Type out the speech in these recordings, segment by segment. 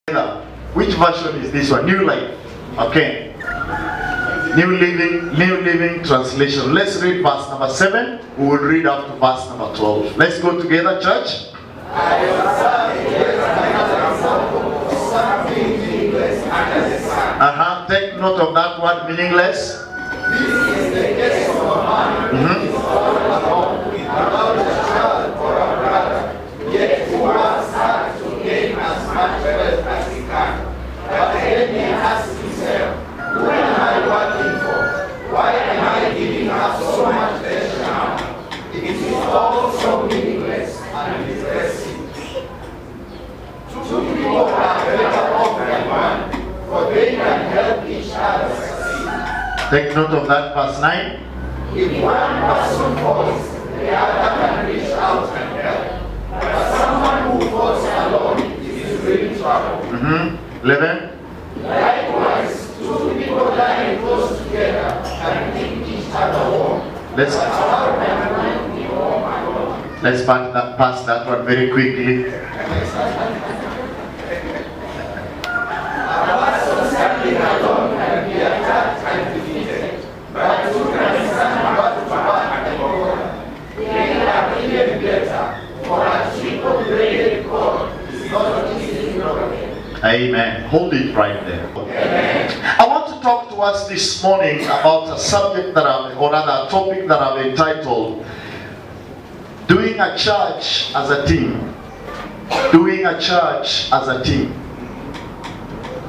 Which version is this one? New Life. Okay. New Living Translation. Let's read verse number 7. We will read up to verse number 12. Let's go together, church. Take note of that word, meaningless. This is the case of a man who is all alone without a child or a brother, yet who works hard to gain as much wealth as he can. But then he asks himself, who am I working for? Why am I giving up so much pleasure now? It is all so meaningless and depressing. Two people are better off than one, for they can help each other succeed. Take note of that, verse 9. If one person falls, the other can reach out and help. But someone who falls alone is really trouble. 11. Likewise, two people lying close together can keep each other warm. Let's pass that one very quickly. A person standing alone can be attacked and defeated, but two can stand back to back and conquer. They are even better, for a triple-bladed cord is not easily broken. Amen. Hold it right there. Amen. I want to talk to us this morning about a subject that or rather a topic that I've entitled Doing a Church as a Team. Doing a Church as a Team.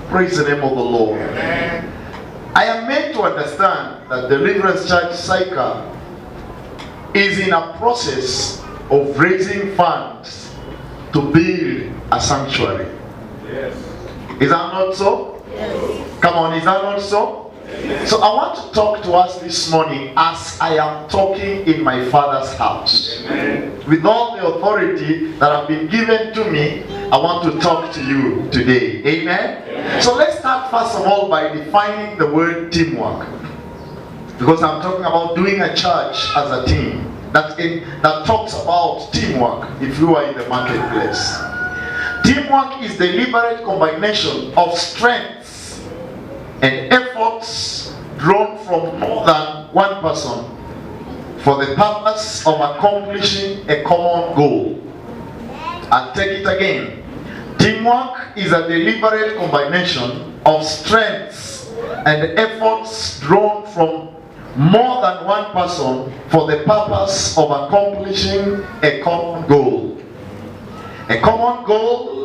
Praise the name of the Lord. Amen. I am made to understand that Deliverance Church Cycle is in a process of raising funds to build a sanctuary. Yes. Is that not so? Yes. Come on, is that not so? Yes. So I want to talk to us this morning as I am talking in my Father's house. Amen. With all the authority that have been given to me, I want to talk to you today. Amen? Amen. So let's start first of all by defining the word teamwork. Because I'm talking about doing a church as a team. That talks about teamwork if you are in the marketplace. Teamwork is the deliberate combination of strengths and efforts drawn from more than one person for the purpose of accomplishing a common goal. I'll take it again. Teamwork is a deliberate combination of strengths and efforts drawn from more than one person for the purpose of accomplishing a common goal. A common goal,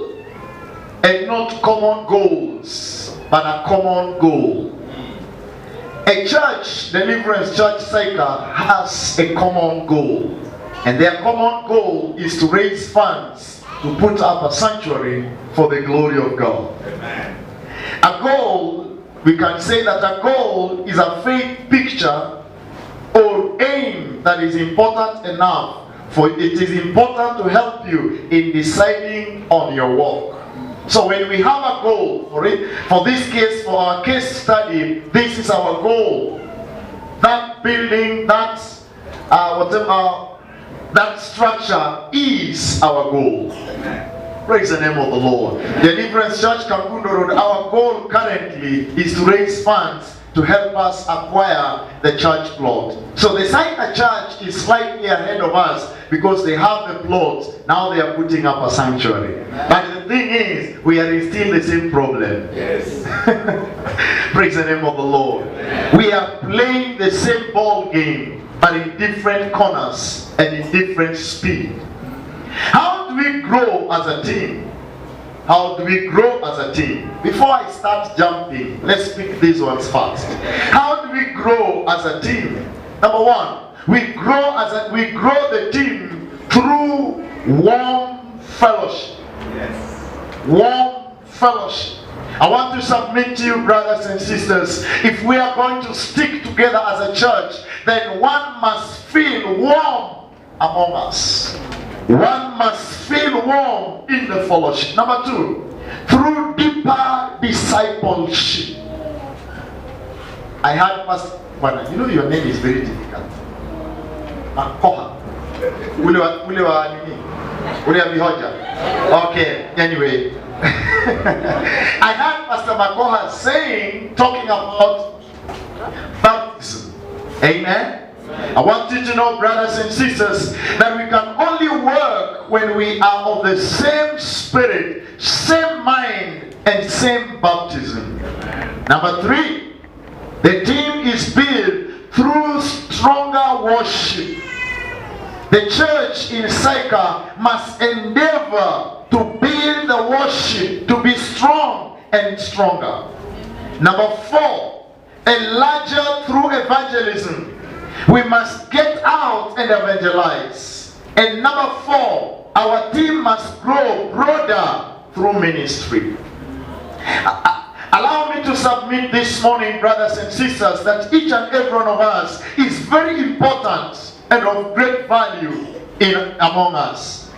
and not common goals, but a common goal. A church, Deliverance Church Cycle, has a common goal. And their common goal is to raise funds to put up a sanctuary for the glory of God. Amen. A goal, we can say that a goal is a faith picture or aim that is important enough for it is important to help you in deciding on your walk. So when we have a goal for this case, for our case study, this is our goal. That building, that structure is our goal. Praise the name of the Lord. Deliverance Church Kangundo Road, our goal currently is to raise funds to help us acquire the church plot. So the Cycle Church is slightly ahead of us because they have the plots. Now they are putting up a sanctuary. But the thing is, we are still the same problem. Yes. Praise the name of the Lord. We are playing the same ball game, but in different corners and in different speed. How do we grow as a team? How do we grow as a team? Before I start jumping, let's pick these ones first. How do we grow as a team? Number one, we grow the team through warm fellowship. Yes. Warm fellowship. I want to submit to you, brothers and sisters, if we are going to stick together as a church, then one must feel warm among us. One must feel warm in the fellowship. Number two, through deeper discipleship. I had Pastor, you know your name is very difficult. Koha. Ule wa nini? Ule wa Bihoja. Okay, anyway. I heard Pastor Makoha talking about baptism. Amen. I want you to know, brothers and sisters, that we can only work when we are of the same spirit, same mind, and same baptism. Number 3, the team is built through stronger worship. The church in Sychar must endeavor to build the worship to be strong and stronger. Number 4, a larger through evangelism. We must get out and evangelize. And number 4, our team must grow broader through ministry. Allow me to submit this morning, brothers and sisters, that each and every one of us is very important and of great value among us.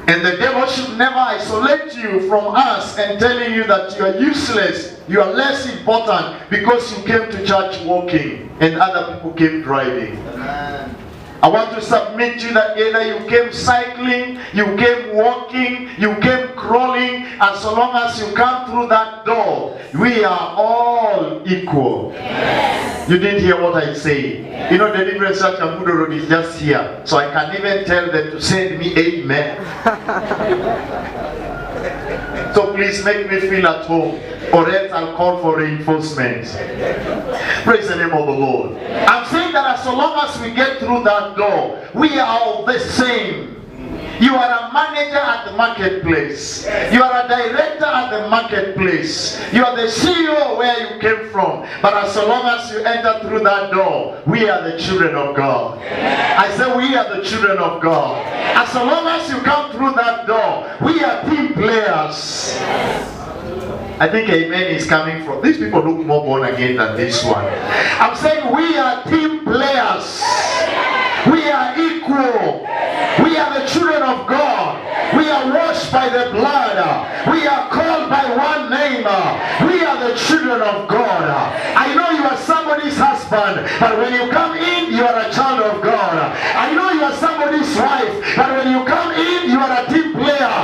And the devil should never isolate you from us and telling you that you are useless, you are less important because you came to church walking and other people came driving. Amen. I want to submit to you that either you came cycling, you came walking, you came crawling, and so long as you come through that door, we are all equal. Yes. You didn't hear what I say. Yes. You know, the Deliverance Church and Budo Road is just here, so I can even tell them to send me amen. So please make me feel at home, or else I'll call for reinforcement. Praise the name of the Lord. I'm saying that as long as we get through that door, we are all the same. You are a manager at the marketplace. You are a director at the marketplace. You are the CEO where you came from. But as long as you enter through that door, we are the children of God. I say we are the children of God. As long as you come through that door, we are team players. I think amen is coming from. These people look more born again than this one. I'm saying we are team players. We are equal. We are the children of God. We are washed by the blood. We are called by one name. We are the children of God. I know you are somebody's husband, but when you come in, you are a child of God. I know you are somebody's wife, but when you come in, you are a team player.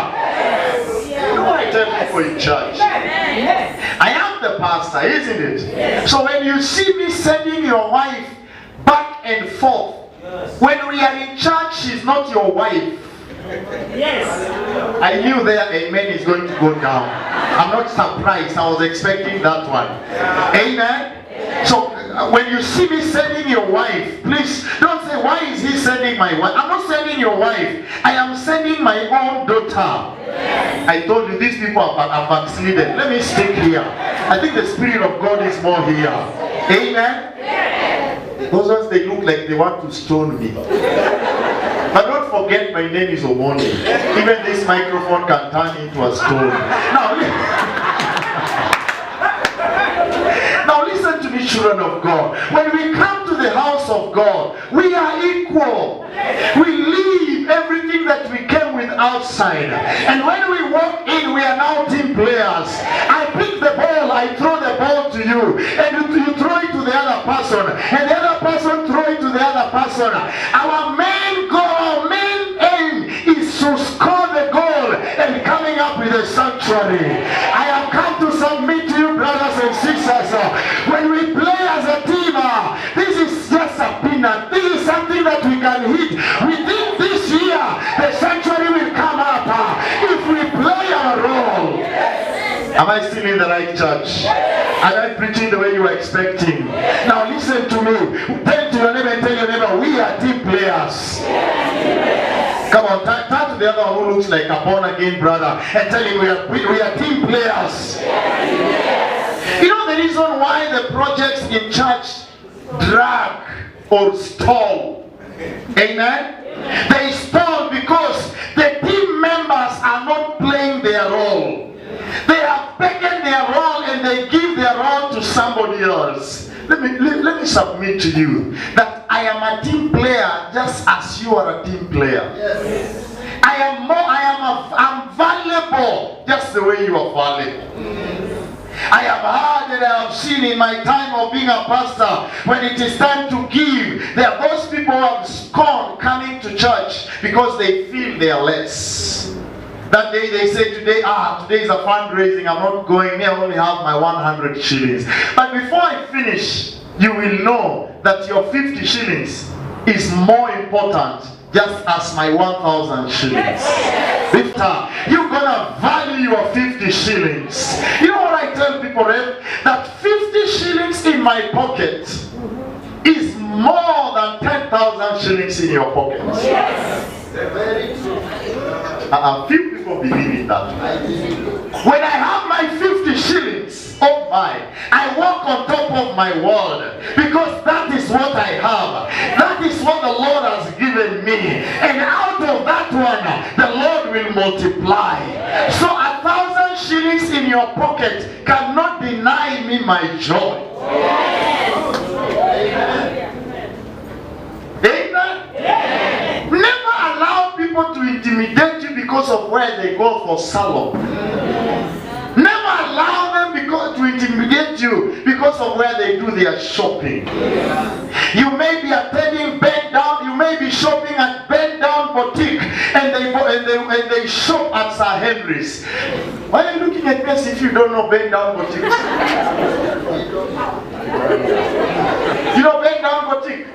You know what I tell people in church? I am the pastor, isn't it? So when you see me sending your wife back and forth, when we are in church, she's not your wife. Yes. I knew their amen is going to go down. I'm not surprised. I was expecting that one. Amen. So when you see me sending your wife, please don't say, why is he sending my wife? I'm not sending your wife. I am sending my own daughter. I told you these people are vaccinated. Let me stick here. I think the Spirit of God is more here. Amen. Those ones, they look like they want to stone me. But don't forget, my name is Omondi. Even this microphone can turn into a stone. Now listen to me, children of God. When we come to the house of God, we are equal. We leave everything that we came with outside. And when we walk in, we are now team players. I pick the ball, I throw the ball to you. And you throw it to the other person. And the other person throw it to the other person. Our main goal, our main aim is to score the goal and coming up with a sanctuary. I have come to submit to you, brothers and sisters. When we play as a team, this is just a peanut. This is something that we can hit. Within this year, the sanctuary will come up if we play our role. Am I still in the right church? Am I preaching the way you are expecting? Now listen to me. Tell to your neighbor and tell your neighbor, we are team players. Come on, turn to the other one who looks like a born-again brother and tell him we are team players. You know the reason why the projects in church drag or stall? Amen? They stall because the team members are not playing their role. They have taken their role and they give their role to somebody else. Let me submit to you that I am a team player just as you are a team player. Yes. I'm valuable just the way you are valuable. I have heard and I have seen in my time of being a pastor, when it is time to give, there are those people who have scorned coming to church because they feel they are less. That day they say today is a fundraising, I'm not going, I only have my 100 shillings. But before I finish, you will know that your 50 shillings is more important just as my 1,000 shillings. You're gonna value your 50 shillings. You know what I tell people, that 50 shillings in my pocket is more than 10,000 shillings in your pocket. Yes. Very true. A few people believe in that. When I have my 50 shillings, oh my, I walk on top of my world because that is what I have. That is what the Lord has given me. And out of that one, the Lord will multiply. So 1,000 shillings in your pocket cannot deny me my joy. Amen. Amen. Never allow people to intimidate you because of where they go for salon. Never allow them to intimidate you because of where they do their shopping. You may be attending Bend Down, you may be shopping at Bend Down Boutique, and they shop at Sir Henry's. Why are you looking at me as if you don't know Bend Down Boutique? You know Bend Down Boutique?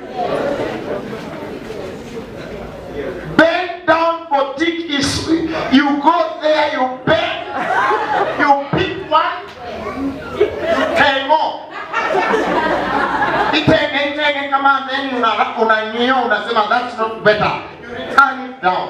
Bend Down Boutique is, you go there, you bend, you pick one, you came on. Come on, then unasema that's not better. You turn it down.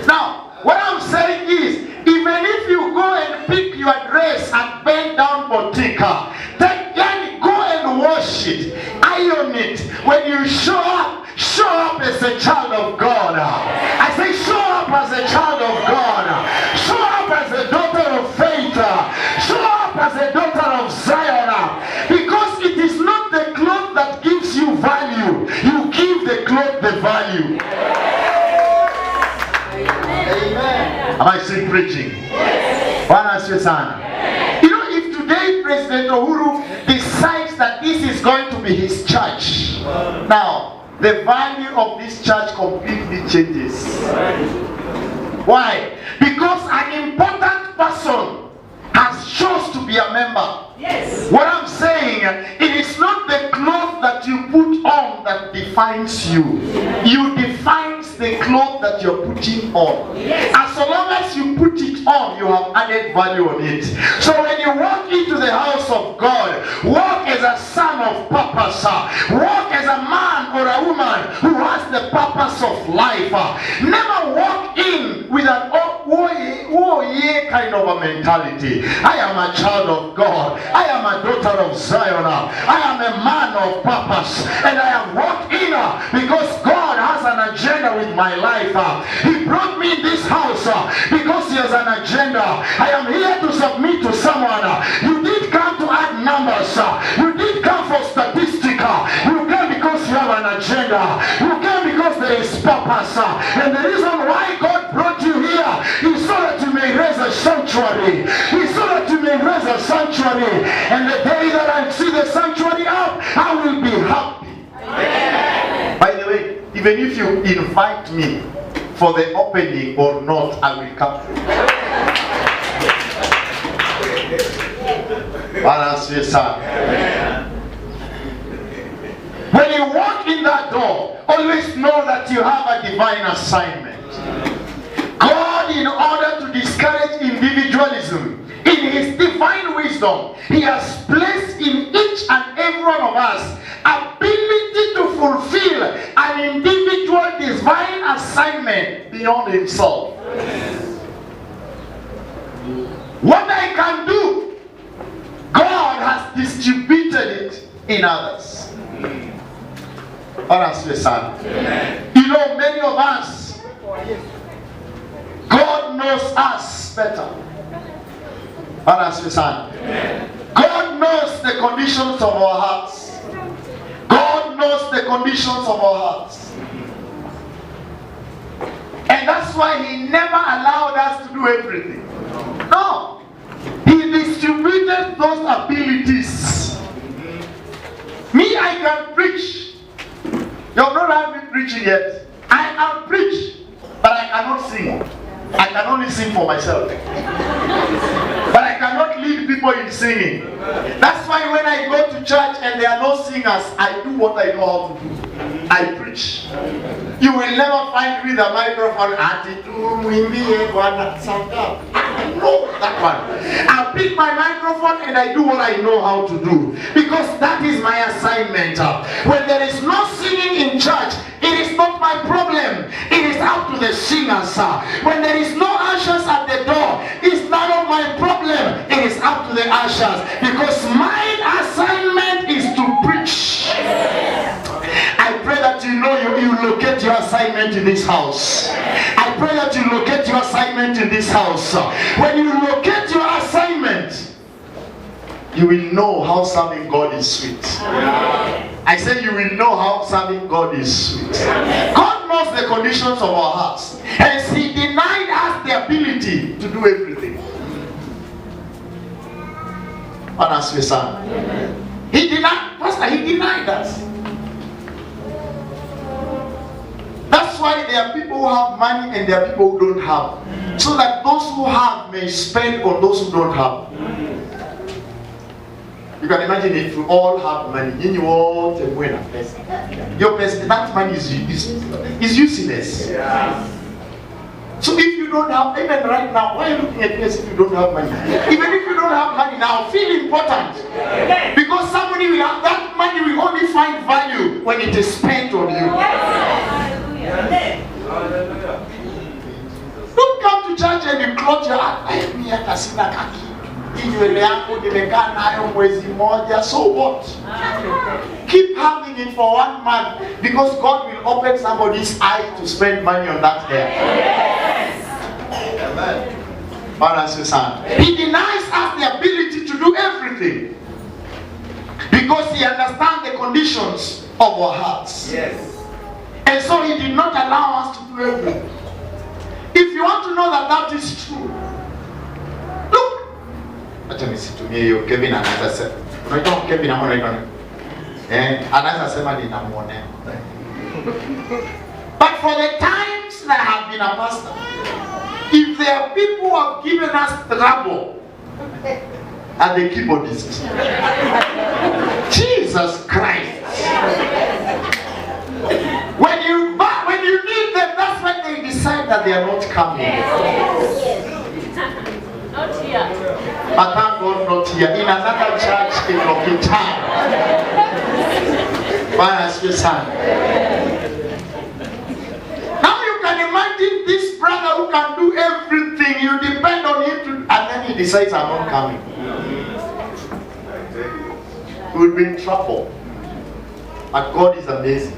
Now, what I'm saying is, even if you go and pick your dress at Bend Down Boutique, go and wash it, iron it. When you show up as a child of God. I say show up as a child of God. Show up as a daughter of faith. Show up as a daughter of Zion. Because it is not the cloth that gives you value. You give the cloth the value. Amen. Am I still preaching? Yes. You know, if today President Uhuru decides that this is going to be his church, now the value of this church completely changes. Why? Because an important person has chose to be a member. Yes. What I'm saying, it is not the cloth that you put on that defines you. You defines the cloth that you're putting on. Yes. As long as you put it on, you have added value on it. So when you walk into the house of God, walk as a son of purpose. Walk as a man or a woman who has the purpose of life. Never walk in with an kind of a mentality. I am a child of God. I am a daughter of Zion. I am a man of purpose. And I have walked in because God has an agenda with my life. He brought me in this house because he has an agenda. I am here to submit to someone. You did come to add numbers. You did come for statistics. You came because you have an agenda. You came because there is purpose. And the reason why God brought you here is so that you may raise a sanctuary. Is so that you may raise a sanctuary. And the day that I see the sanctuary up, I will be happy. Amen. By the way, even if you invite me for the opening or not, I will come. When you walk in that door, always know that you have a divine assignment. God, in order to discourage individualism, in his divine wisdom, he has placed in each and every one of us ability to fulfill an individual divine assignment beyond himself. What I can do, God has distributed it in others. Honestly, son. You know, many of us, God knows us better. Honestly, son. God knows the conditions of our hearts. God knows the conditions of our hearts. And that's why he never allowed us to do everything. No. He distributed those abilities. Me, I can preach. You have not heard me preaching yet. I can preach, but I cannot sing. I can only sing for myself. But I cannot lead people in singing. That's why when I go to church and there are no singers, I do what I know how to do. I preach. You will never find me with a microphone. I know that one. I pick my microphone and I do what I know how to do. Because that is my assignment. When there is no singing in church, it is not my problem. It is up to the singers. When there is no ushers at the door, it's none of my problem. It is up to the ushers. Because my assignment is to preach. I pray that you know you locate your assignment in this house. I pray that you locate your assignment in this house. When you locate your assignment, you will know how serving God is sweet. I said you will know how serving God is sweet. God knows the conditions of our hearts. Hence He denied us the ability to do everything. He denied, Pastor, He denied us. That's why there are people who have money and there are people who don't have. So that those who have may spend on those who don't have. You can imagine if we all have money. Your person, that money is useless. So if you don't have, even right now, why are you looking at me as if you don't have money? Even if you don't have money now, feel important. Because somebody will have that money will only find value when it is spent on you. Don't come to church and you close your eyes. So what? Keep having it for 1 month because God will open somebody's eye to spend money on that hair. Amen. He denies us the ability to do everything because He understands the conditions of our hearts. Yes. And so He did not allow us to do everything. If you want to know that that is true, look. Acha nisitumie hiyo Kevin anaweza sema. Unaitwa Kevin ama unaitwa nani? Anaweza sema ninamuonea. But for the times that I have been a pastor, if there are people who have given us trouble and the keyboardist, Jesus Christ. When you need them, that's when they decide that they are not coming. Not here. But thank God not here. In another church in Lokitan. Now you can imagine this brother who can do everything. You depend on him to, and then he decides I'm not coming. We will be in trouble. But God is amazing.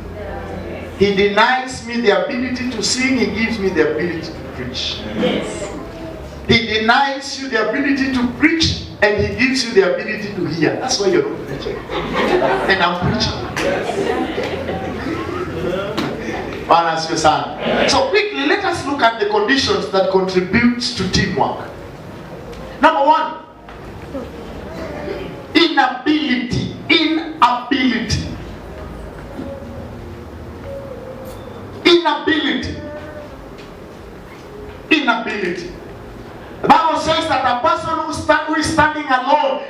He denies me the ability to sing. He gives me the ability to preach. Yes. He denies you the ability to preach and He gives you the ability to hear. That's why you're not preaching. And I'm preaching. So quickly, let us look at the conditions that contribute to teamwork. Number 1, inability. Inability. Inability. Inability. The Bible says that a person who is standing alone,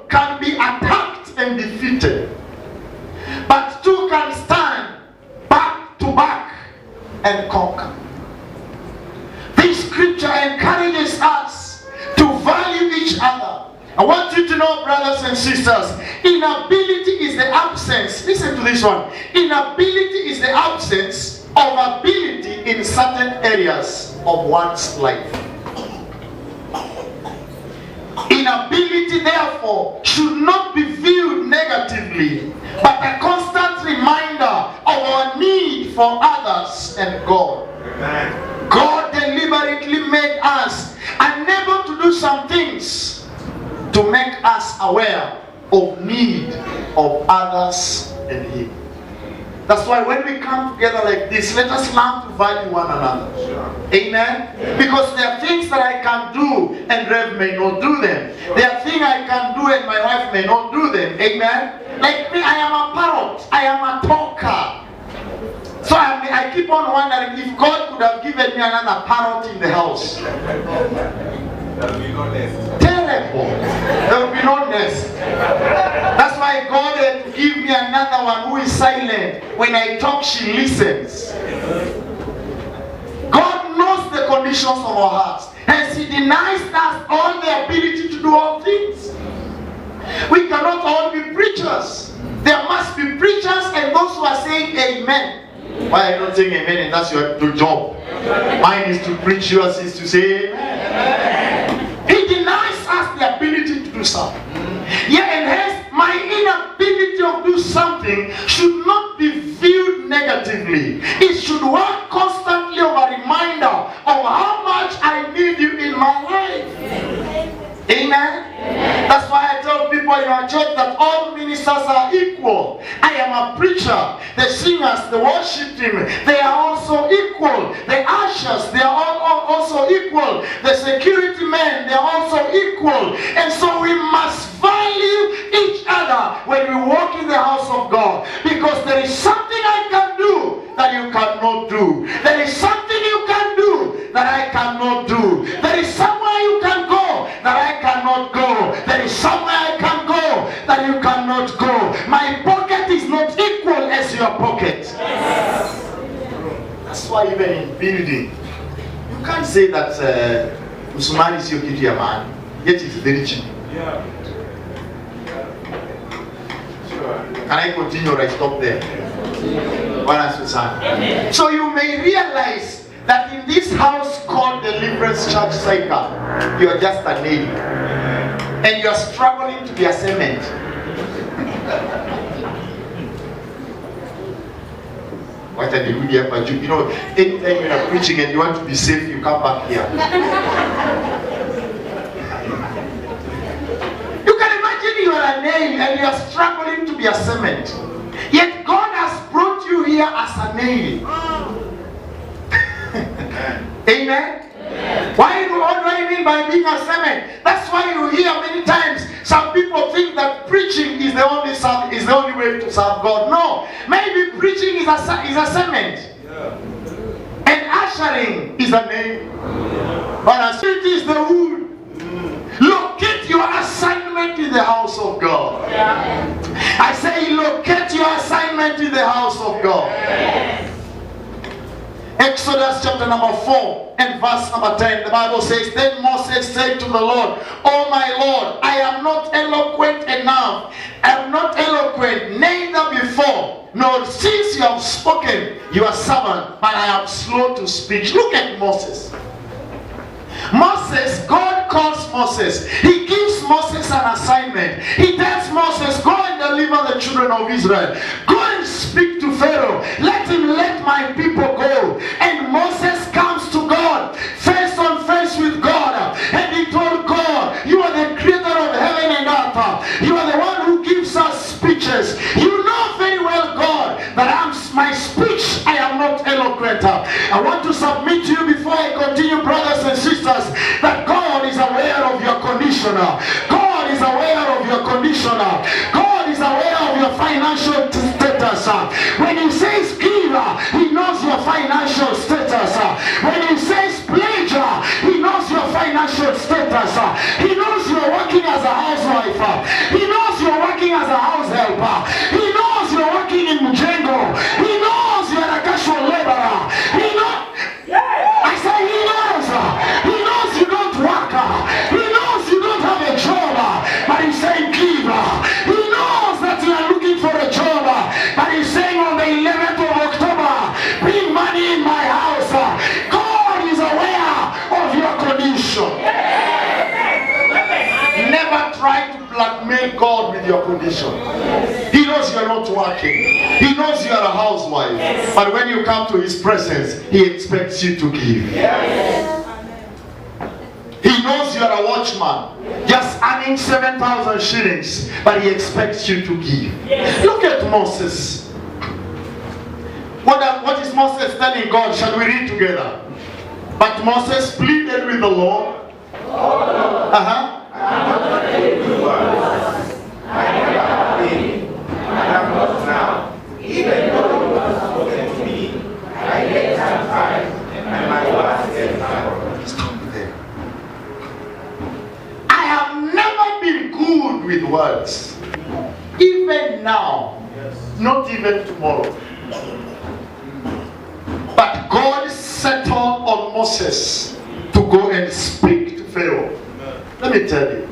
can be attacked and defeated. But two can stand back to back and conquer. This scripture encourages us to value each other. I want you to know, brothers and sisters, inability is the absence. Listen to this one. Inability is the absence of ability in certain areas of one's life. Inability, therefore, should not be viewed negatively, but a constant reminder of our need for others and God. Amen. God deliberately made us unable to do some things to make us aware of need of others and Him. That's why when we come together like this, let us learn to value one another. Sure. Amen? Yeah. Because there are things that I can do and Rev may not do them. Sure. There are things I can do and my wife may not do them. Amen? Like me, I am a parrot. I am a talker. So I I keep on wondering if God could have given me another parrot in the house. There will be no nest. Terrible. There will be no nest. That's why God had to give me another one who is silent. When I talk, she listens. God knows the conditions of our hearts. Hence, He denies us all the ability to do all things. We cannot all be preachers. There must be preachers and those who are saying amen. Why are you not saying amen? And that's your job. Mine is to preach, yours is to say amen. He denies us the ability to do something. Yeah, and hence my inability to do something should not be viewed negatively. It should work constantly of a reminder of how much I need you in my life. Amen. That's why I tell people in our church that all ministers are equal. I am a preacher. The singers, the worship team, they are also equal. The ushers, they are all also equal. The security men, they are also equal. And so we must value each other when we walk in the house of God. Because there is something I can do that you cannot do. There is something you can do that I cannot do. There is somewhere you can go that I cannot go. There is somewhere I can go that you cannot go. My pocket is not equal as your pocket. That's why even in building, you can't say that Musumani is your kitty man, yet it's very cheap. Yeah. Can I continue or I stop there? So you may realize that in this house called Deliverance Church Cycle, you are just a nail. And you are struggling to be a cement. What are you doing here? But you know, anytime you are preaching and you want to be safe, you come back here. You can imagine you are a nail and you are struggling to be a cement. Yet God has brought you here as a nail. Amen? What do I mean by being a cement? That's why you hear many times some people think that preaching is the only way to serve God. No, maybe preaching is a cement, and ushering is a nail, but spirit is the wood. Locate your assignment in the house of God. I say locate your assignment in the house of God. Exodus chapter number 4 and verse number 10, the Bible says, Then Moses said to the Lord, Oh my Lord, I am not eloquent enough. I am not eloquent, neither before, nor since you have spoken, your servant, but I am slow to speech. Look at Moses. Moses, God calls Moses. He gives Moses an assignment. He tells Moses, go and deliver the children of Israel. Go and speak to Pharaoh. Let my people go. And Moses comes to God, face on face with God. And he told God, you are the creator of heaven and earth. You are the one who gives us speeches. You know very well, God, that my speech, I am not eloquent. I want to submit to you before I continue, brothers and sisters, that God is aware of your condition. God is aware of your condition. God is aware of your financial status. When he says give, he knows your financial status. When he says pledge, he knows your financial status. He knows you're working as a housewife. He knows you're working as a house helper. He knows you're working in Mujengo. He knows you're a casual laborer. He knows. I say he knows. He knows you don't work. He knows you don't have a job. But he's saying give. He knows that you are looking for a job. But he's saying on the 11th of October, bring money in my house. God is aware of your condition. Never try to blackmail God with your condition. He knows you're not working. He knows you're a housewife. But when you come to his presence, he expects you to give. He knows you're a watchman, just earning 7,000 shillings, but he expects you to give. Look at Moses. What is Moses telling God? Shall we read together? But Moses pleaded with the Lord. Even though you have spoken to me, I words. Even now, not even tomorrow. But God settled on Moses to go and speak to Pharaoh. Let me tell you,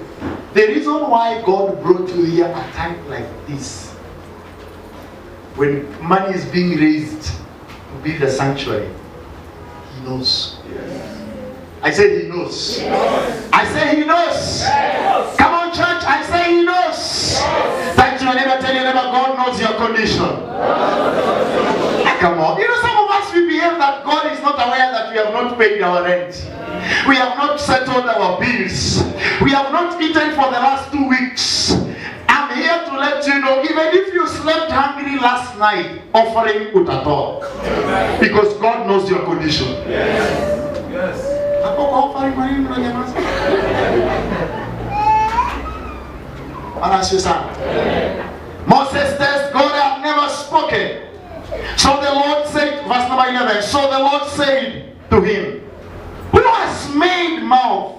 the reason why God brought you here at a time like this, when money is being raised to build a sanctuary, He knows. I say He knows. I say He knows. Come on, church. I say He knows. Thank you. I never tell you, never. God knows your condition. Come on. You know, some of us, we behave that God is not aware that we have not paid our rent. We have not settled our bills. We have not eaten for the last 2 weeks. I'm here to let you know, even if you slept hungry last night, offering utato. Because God knows your condition. Yes. Moses says, God have never spoken. So the Lord said, verse number 11, so the Lord said to him, who has made mouth?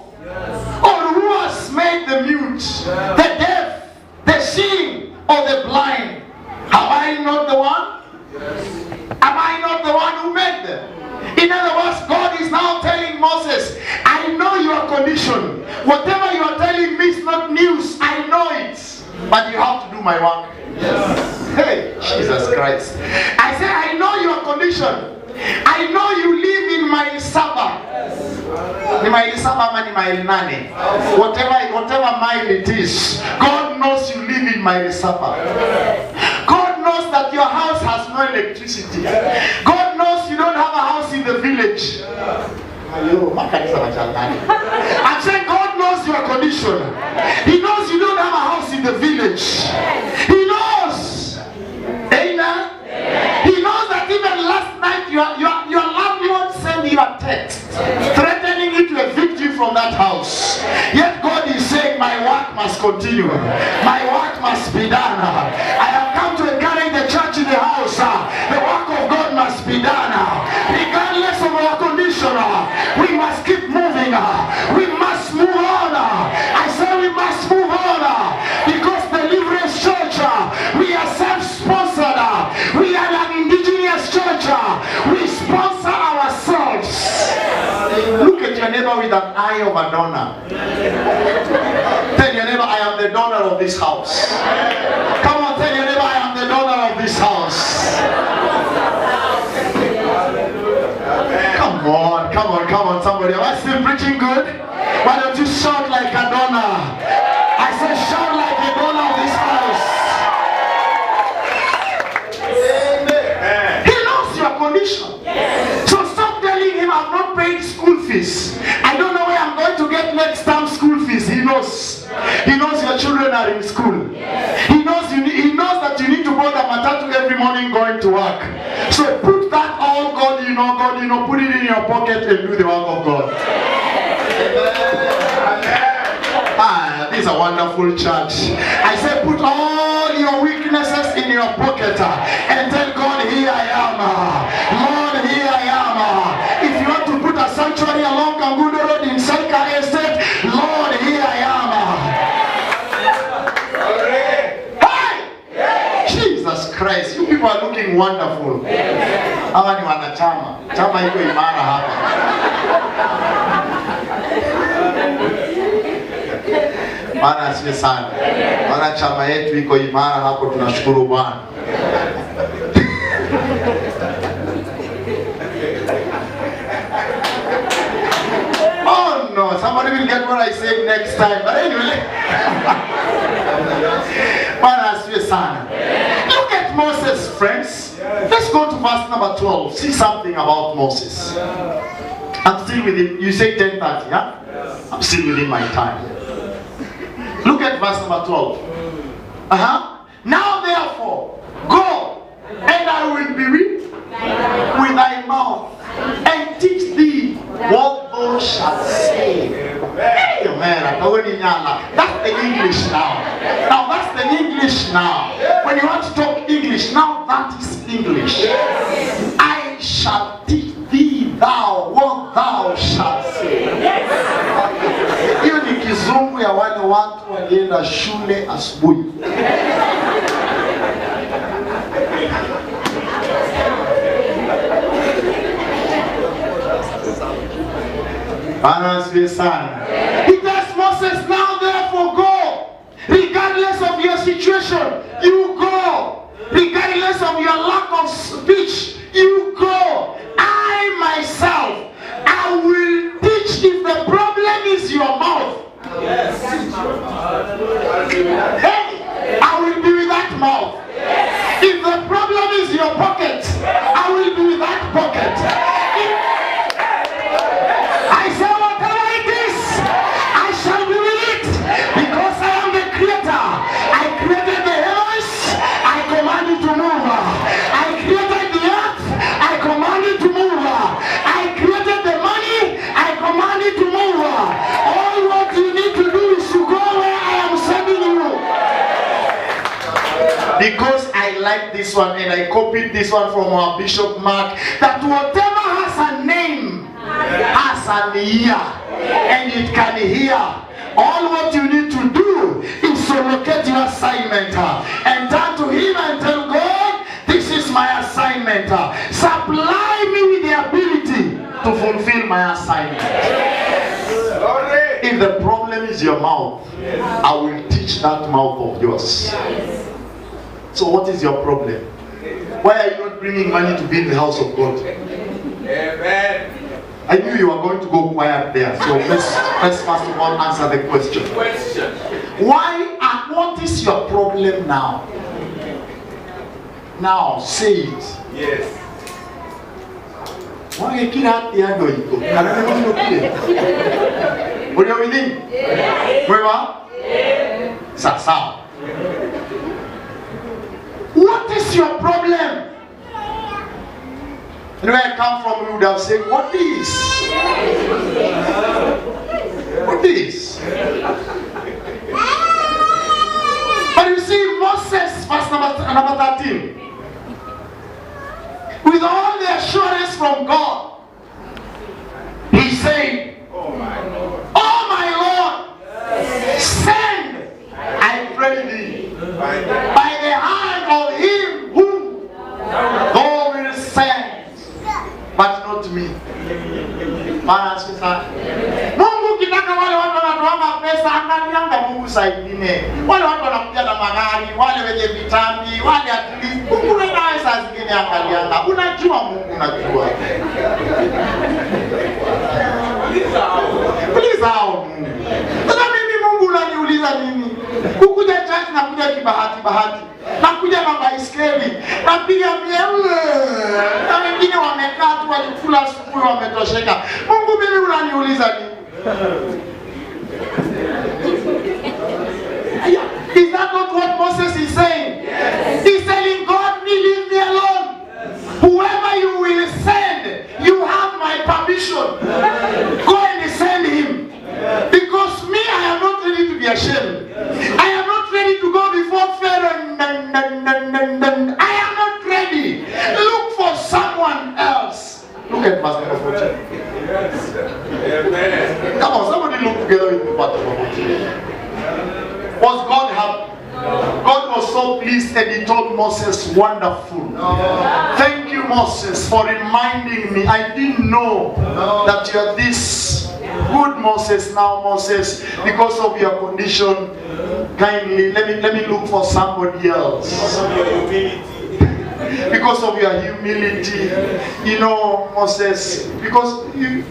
Or who has made the mute, the deaf, the seeing, or the blind? Am I not the one? Am I not the one who made them? In other words, God is now telling Moses, I know your condition. Whatever you are telling me is not news. I know it. But you have to do my work. Hey, Jesus Christ. I say, I know your condition. I know you live in my Saba. Whatever mile it is, God knows you live in my Saba. God knows that your house has no electricity. God knows you don't have a house in the village. I'm saying God knows your condition. He knows you don't have a house in the village. He knows. Amen. He knows that even last night your landlord sent you a text threatening you to evict you from that house. Yet God is saying, my work must continue. My work must be done. I have come to encourage the church in the house. The work of God must be done. Regardless of our condition, we must keep moving. We must move on. I say we must move on. Because the Deliverance Church, we are self-sponsored. We are an indigenous church. We sponsor ourselves. Look at your neighbor with an eye of a donor. Tell your neighbor, I am the donor of this house. Come on, tell your neighbor, I am the donor of this house. Come on, somebody. Am I still preaching good? Why don't you shout like a donor? I said shout like a donor of this house. He knows your condition. So stop telling him I've not paid school fees. I don't know where I'm going to get next term school fees. He knows. He knows your children are in school. He knows that you need to go the matatu every morning going to work. So put that all God, you know, put it in your pocket and do the work of God. This is a wonderful church. I say put all your weaknesses in your pocket and tell God, here I am. Lord, here I am. If you want to put a sanctuary along Kangundo Road in Saika Estate, Lord, here I am. Hey! Jesus Christ, you people are looking wonderful. Hawa ni wanachama. Chama iko imara hapa. Bwana asifiwe sana. Bwana chama yetu iko imara hapo, tunashukuru Bwana. Oh no, somebody will get what I say next time. But anyway. Bwana asifiwe sana. Look at Moses, friends. Let's go to verse number 12. See something about Moses. I'm still within, you say 10:30, yeah? I'm still within my time. Look at verse number 12. Now therefore, go, and I will be with thy mouth, and teach thee what thou shalt say. Hey, man, that's the English now. Now that's the English now. When you want to talk English, now that is English. I shall teach thou what thou shalt say. Hiyo ni kizungu ya ya wale watu walienda shule asubuhi. He tells Moses, now therefore go. Regardless of your situation, you go. Regardless of your lack of speech, you go. I myself, I will teach. If the problem is your mouth, hey, I will be with that mouth. If the problem is your pocket, I will be with that pocket. I say whatever it is, I shall be with it, because I am the creator. I created the heavens, I command it to move. I created the earth, I command it to move. I created the money, I command it to move. All what you need to do is to go where I am sending you. Because I like this one and I copied this one from our Bishop Mark, that whatever has a name has an ear and it can hear. All what you need to do is to locate your assignment and turn to him and tell God, this is my assignment. Supply me with the ability to fulfill my assignment. If the problem is your mouth, I will teach that mouth of yours. So what is your problem? Why are you not bringing money to build the house of God? Amen. I knew you were going to go quiet there. So let's first of all answer the question. Why and what is your problem now? Now say it. Yes. Why can't you do it? What are you doing? Where are you? Sasa. What is your problem? And where I come from, we would have said, what is? What is? But you see, Moses, verse number 13, with all the assurance from God, he said, oh my Lord, send, I pray thee, by the hand of him whom thou wilt send. But not me. Mungu kitaka wale watu wanatoa pesa angalianga Mungu saidine. Wale watu wanakuja na magari, wale wenye vitambi, wale at least Mungu naye saa zingine angalianga. Unajua Mungu unajua. Please hao Mungu. Sasa mimi Mungu unaniuliza nini? Ukuja church na kuja kibahati. Nakuja na baiskeli, napiga miewe. Na wengine wamekaa tu walikula asubuhi wametosheka. Mungu mimi unaniuliza nini? Is that not what Moses is saying? Yes. He's telling God, leave me alone. Yes. Whoever you will send, you have my permission. Go and send him. Yes. Because me, I am not ready to be ashamed. Yes. I am not ready to go before Pharaoh. I am not ready. Look for someone else. Look at verse number 14. Yes. Amen. Come on, somebody look together with me, verse number 14. Was God happy? God was so pleased and he told Moses, wonderful. Thank you, Moses, for reminding me. I didn't know that you are this good, Moses. Now, Moses, because of your condition, kindly let me look for somebody else. Because of your humility, you know, Moses, because you,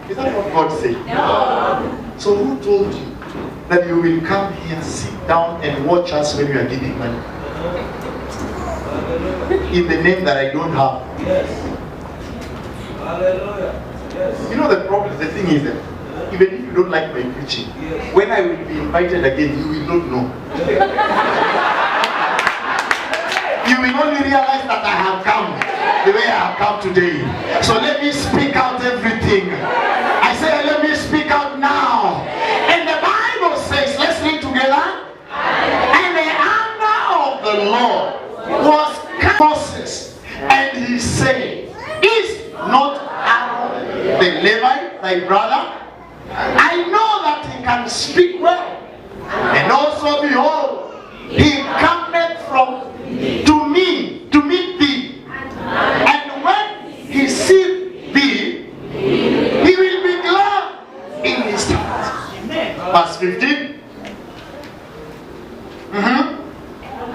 is that what God said? No. So who told you that you will come here, sit down and watch us when we are giving money? In the name that I don't have. Yes. Hallelujah. Yes. You know the problem, the thing is that even if you don't like my preaching, yes, when I will be invited again, you will not know. You will only realize that I have come the way I have come today. So let me speak out everything. I say, let me speak out now. And the Bible says, let's read together. And the anger of the Lord was Moses, and he said, is not Aaron the Levite thy brother? I know that he can speak well. And also, behold, he cometh to me to meet thee. And when he seeth thee, he will be glad in his heart. Verse 15.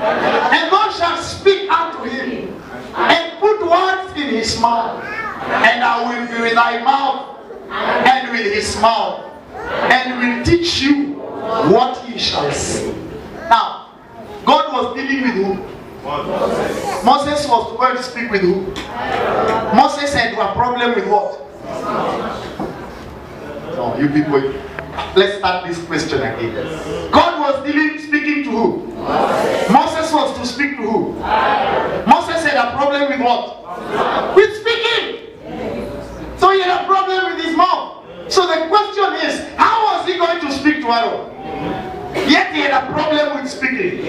And God shall speak unto him, and put words in his mouth, and I will be with thy mouth, and with his mouth, and will teach you what he shall say. Now, God was dealing with who? Moses was going to speak with who? Moses had a problem with what? No, you people, let's start this question again. God was speaking to who? Moses was to speak to who? Moses had a problem with what? With speaking. So he had a problem with his mouth. So the question is, how was he going to speak to Aaron? Yet he had a problem with speaking.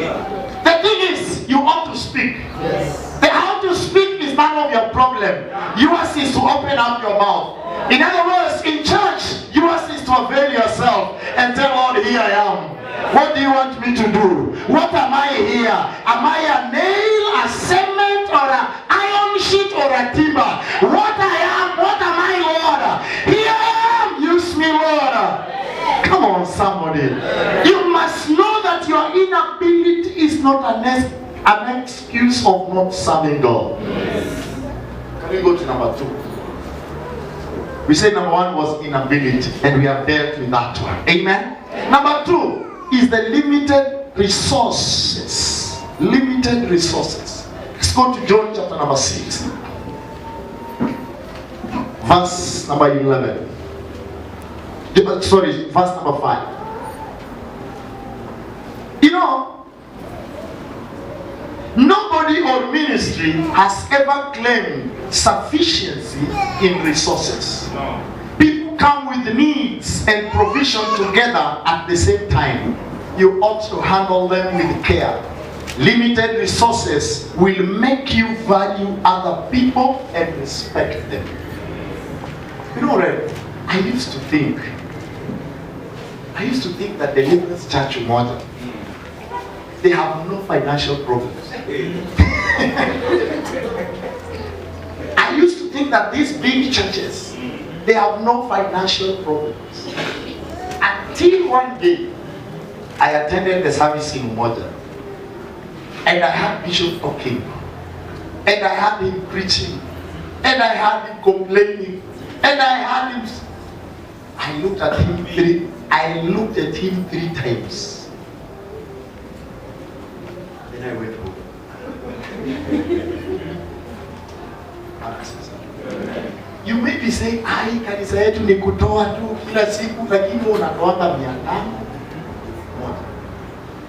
The thing is, you ought to speak. The how to speak is none of your problem. Yours is to open up your mouth. In other words, in church, yours is to avail yourself and tell Lord, here I am. What do you want me to do? What am I here? Am I a nail, a cement, or an iron sheet, or a timber? What I am, what am I, Lord? Here I am, use me, Lord. Come on, somebody. You must know that your inability is not an excuse of not serving God. Can we go to number 2? We said number 1 was inability, and we have dealt with that one. Amen? Number 2 is the limited resources. Limited resources. Let's go to John chapter number 6. Verse number 11. Sorry, verse number 5. You know, nobody or ministry has ever claimed sufficiency in resources. No. People come with needs and provision together at the same time. You ought to handle them with care. Limited resources will make you value other people and respect them. You know what? I used to think that the Deliverance Church Omondi, they have no financial problems. I used to think that these big churches, they have no financial problems. Until one day, I attended the service in Omondi, and I had Bishop talking, and I had him preaching, and I had him complaining, and I had him. I looked at him three times. Then I went home. You may be saying, kanisa yetu ni kutoa tu kila siku, lakini unatoanga 500.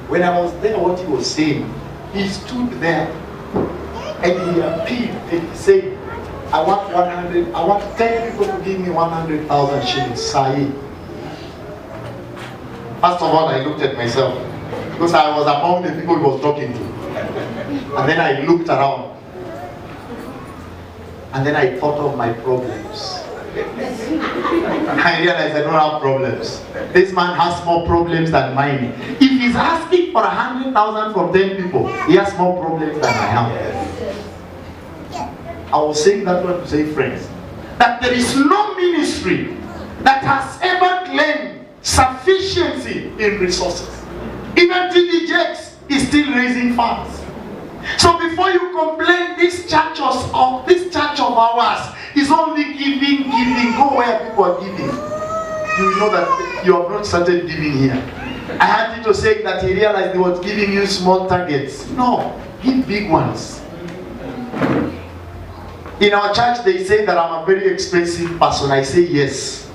When I was there, what he was saying, he stood there and he appealed and he said, I want 10 people to give me 100,000 shillings. Sahi. First of all, I looked at myself because I was among the people he was talking to. And then I looked around. And then I thought of my problems. I realized I don't have problems. This man has more problems than mine. If he's asking for 100,000 from 10 people, he has more problems than I have. I was saying that one to say, friends, that there is no ministry that has ever claimed sufficiency in resources. Even TD Jakes is still raising funds. So before you complain, this church of ours is only giving. Go where people are giving. You know that you have not started giving here. I had Tito saying that he realized he was giving you small targets. No, give big ones. In our church, they say that I'm a very expensive person. I say yes.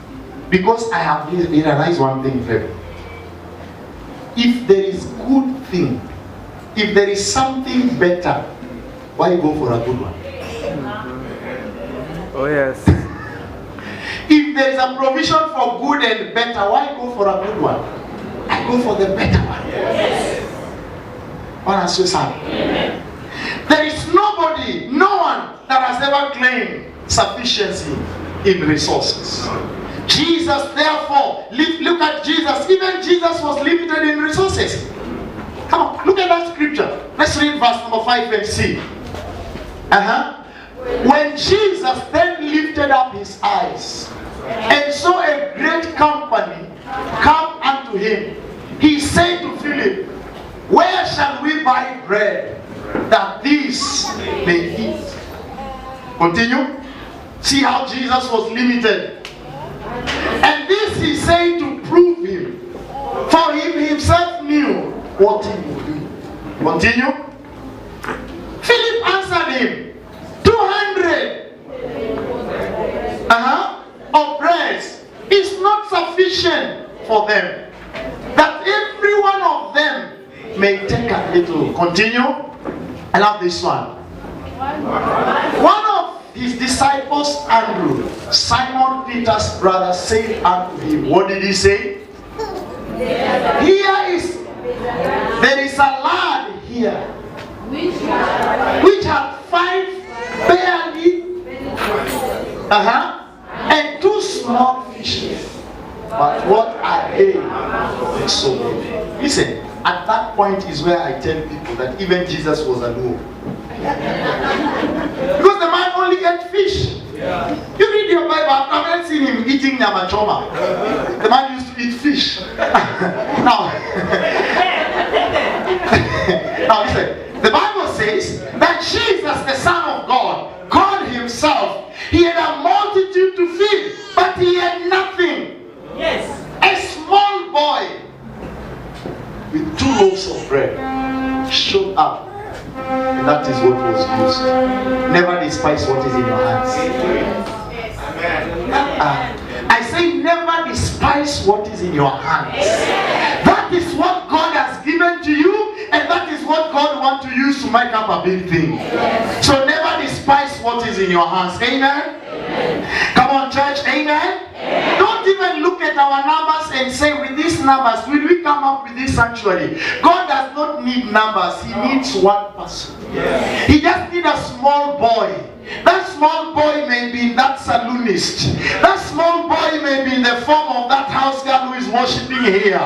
Because I have realized one thing, Fred. If there is good thing, if there is something better, why go for a good one? Oh yes. If there is a provision for good and better, why go for a good one? I go for the better one. Yes. There is no one that has ever claimed sufficiency in resources. Jesus, therefore, look at Jesus. Even Jesus was limited in resources. Come on, look at that scripture. Let's read verse number 5 and see. When Jesus then lifted up his eyes and saw a great company come unto him, he said to Philip, where shall we buy bread that these may eat? Continue. See how Jesus was limited. And this he said to prove him, for he himself knew what he would do. Continue. Philip answered him, 200 of bread is not sufficient for them, that every one of them may take a little. Continue. I love this one. One of his disciples, Andrew, Simon Peter's brother, said unto him, what did he say? There is a lad here which had 5 barley and 2 small fishes. But what are they so many? Listen, at that point is where I tell people that even Jesus was alone. Because the man only ate fish. You read your Bible, I've never seen him eating nyama choma. The man used to eat fish. Now listen, the Bible says that Jesus, the Son of God, God himself, he had a multitude to feed, but he had nothing. Yes. A small boy with 2 loaves of bread showed up, and that is what was used. Never despise what is in your hands. I say never despise what is in your hands. That is what God has given to you, and that is what God wants to use to make up a big thing. So never despise what is in your hands. Amen? Come on, church. Amen? Don't even look at our numbers and say, with these numbers, will we come up with this sanctuary? God does not need numbers. He needs one person. He just needs a small boy. That small boy may be that saloonist. That small boy may be in the form of that house girl who is worshiping here.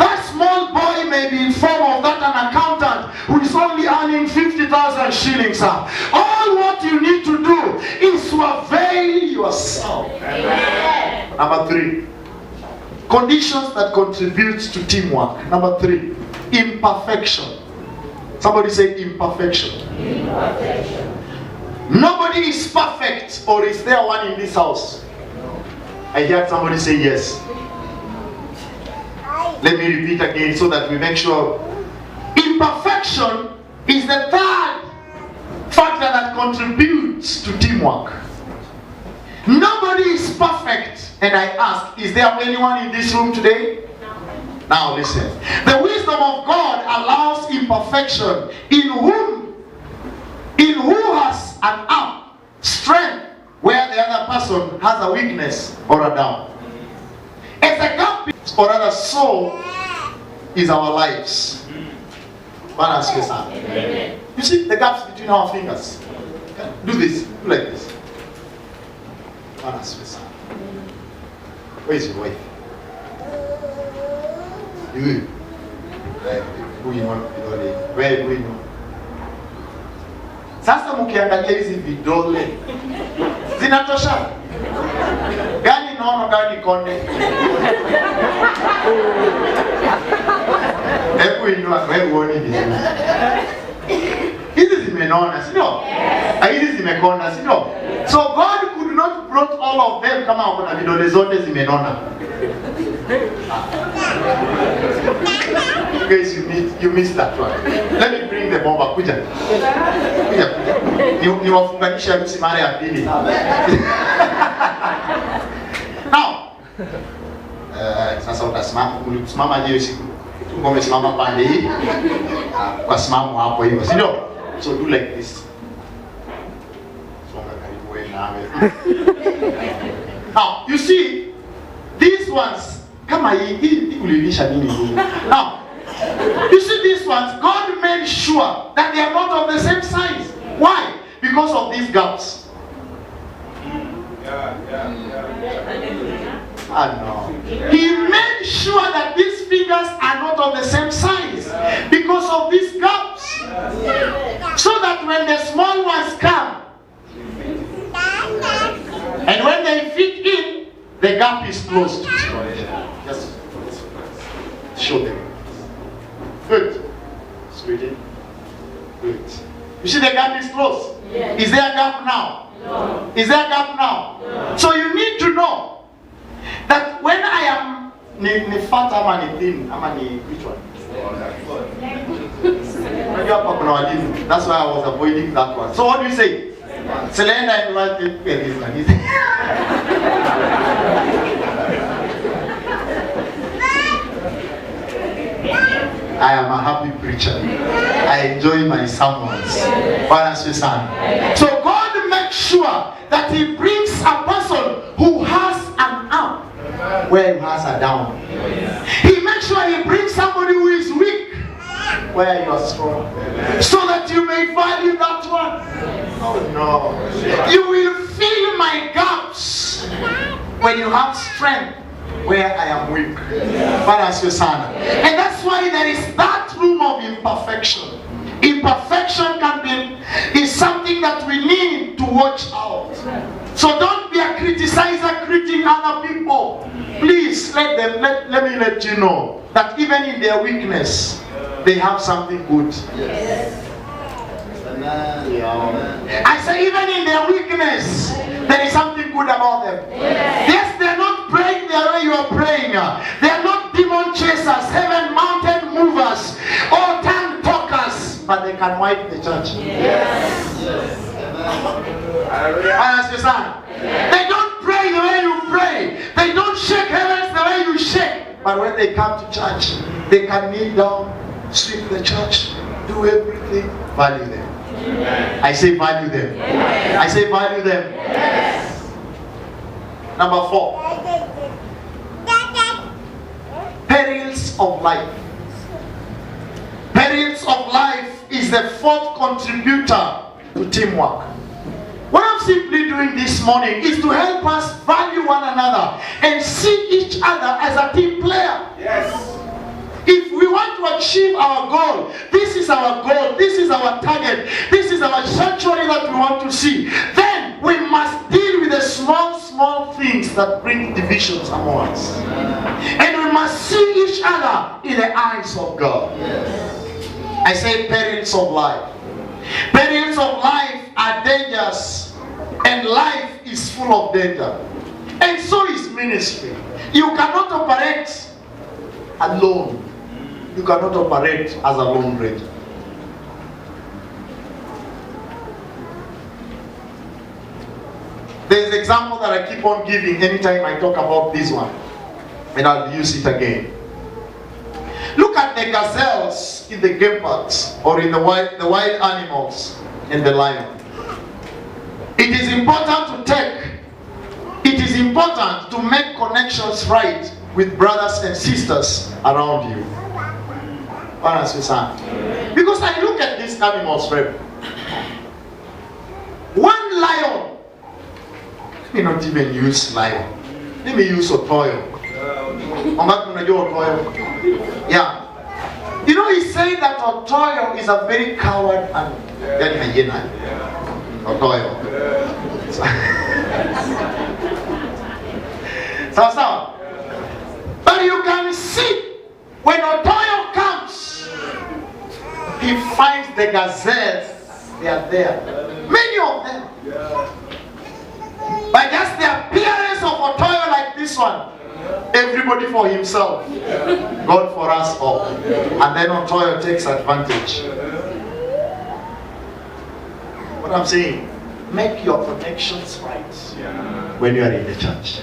That small boy may be in form of that an accountant who is only earning 50,000 shillings. All what you need to do is to avail yourself. Amen. Number 3. Conditions that contribute to teamwork. Number 3. Imperfection. Somebody say imperfection. Imperfection. Nobody is perfect, or is there one in this house? I heard somebody say yes. Let me repeat again so that we make sure. Imperfection is the 3rd factor that contributes to teamwork. Nobody is perfect, and I ask, is there anyone in this room today? Now listen. The wisdom of God allows imperfection in who has an arm, strength, where the other person has a weakness or a down. As a gap, or rather so, is our lives. You see the gaps between our fingers. Do this, do like this. Where is your wife? You. Where are you? Sasa mkiangalia hizi vidole zinatosha. Gani nono gani konde? Hebu inua wewe uone hizi. Hizi zimenona, sio? Hizi zimekonda, sio? So God could not brought all of them kama wako na vidole zote zimenona. You guys, you missed that one. Let me bring the bomba. Kuja. Ni wafunganisha harusi mara ya pili. Now, sasa utasimama je usiku. Tuko umesimama pande hii. Kwa simamo hapo hivyo, si ndio? So do like this. Songa karibu wewe nawe. Now, you see these ones kama hii kulilisha nini huko. Now, you see these ones, God made sure that they are not of the same size. Why? Because of these gaps. No. He made sure that these fingers are not on the same size because of these gaps. So that when the small ones come, and when they fit in, the gap is closed. Just show them. Good. Sweetie. Good. You see the gap is closed? Yes. Is there a gap now? No. Is there a gap now? No. So you need to know that when I am fat, which one? That's why I was avoiding that one. So what do you say? Selena and like this one. I am a happy preacher. I enjoy my sermons. So God makes sure that He brings a person who has an up where He has a down. He makes sure He brings somebody who is weak where you are strong, so that you may value that one. Oh no. You will fill my gaps when you have strength where I am weak. And that's why there is that room of imperfection. Imperfection is something that we need to watch out. So don't be a criticizer critiquing other people. Please let me let you know that even in their weakness, they have something good. Yes. I say even in their weakness, there is something good about them. Yes, they're not praying the way you are praying. They're not demon chasers, heaven mountain movers, or tongue talkers, but they can wipe the church. Yes. They don't pray the way you pray. They don't shake heavens the way you shake. But when they come to church, they can kneel down, sweep the church, do everything. Value them. Amen. I say value them. Yes. I say value them. Yes. Number 4. Perils of life. Perils of life is the 4th contributor to teamwork. What I'm simply doing this morning is to help us value one another and see each other as a team player. Yes. If we want to achieve our goal, this is our goal, this is our target, this is our sanctuary that we want to see, then we must deal with the small things that bring divisions among us. And we must see each other in the eyes of God. I say perils of life. Perils of life are dangers, and life is full of danger. And so is ministry. You cannot operate alone. You cannot operate as a lone ranger. There is an example that I keep on giving anytime I talk about this one, and I'll use it again. Look at the gazelles in the game parks, or in the wild animals and the lion. It is important to make connections right with brothers and sisters around you. Because I look at these animals, right? One lion. Let me not even use lion. Let me use otoyo. Yeah. You know, he said that otoyo is a very coward animal. Otoyo. So. But you can see when otoyo comes, he finds the gazelles. They are there. Many of them. By just the appearance of otoyo like this one, everybody for himself, God for us all. And then otoyo takes advantage. What I'm saying, make your connections right when you are in the church.